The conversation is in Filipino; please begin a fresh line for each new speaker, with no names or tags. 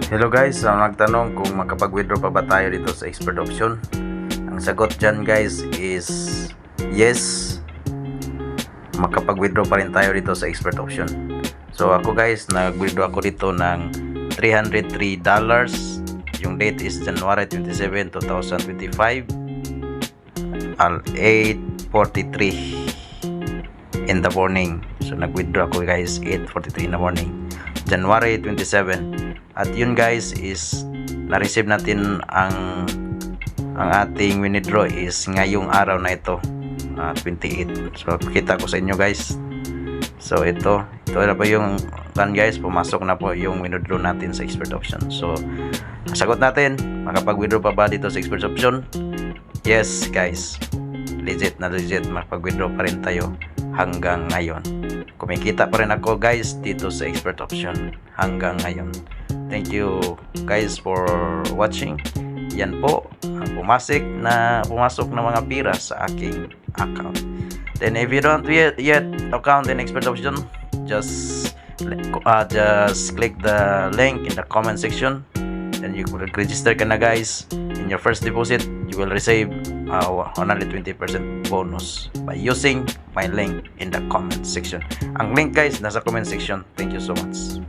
Hello guys, nagtanong kung makapag-withdraw pa ba tayo dito sa expert option. Ang sagot dyan guys is yes, makapag-withdraw pa rin tayo dito sa expert option. So ako guys, nag-withdraw ako dito ng $303. Yung date is January 27, 2025 at 8:43 in the morning. So nag-withdraw ako guys 8:43 in the morning, January 27. At yun guys is na-receive natin ang ating withdraw is ngayong araw na ito, 28. So kita ko sa inyo guys. So ito na po yung guys, pumasok na po yung withdraw natin sa expert option. So sagot natin, makapag-withdraw pa ba dito sa expert option? Yes guys, legit makapag-withdraw pa rin tayo hanggang ngayon. Kumikita pa rin ako guys dito sa expert option hanggang ngayon. Thank you guys for watching. Yan po ang pumasok na mga pira sa aking account. Then if you don't yet account in expert option, just click the link in the comment section. Then you will register ka na guys. In your first deposit, you will receive 120% bonus by using my link in the comment section. Ang link guys nasa comment section. Thank you so much.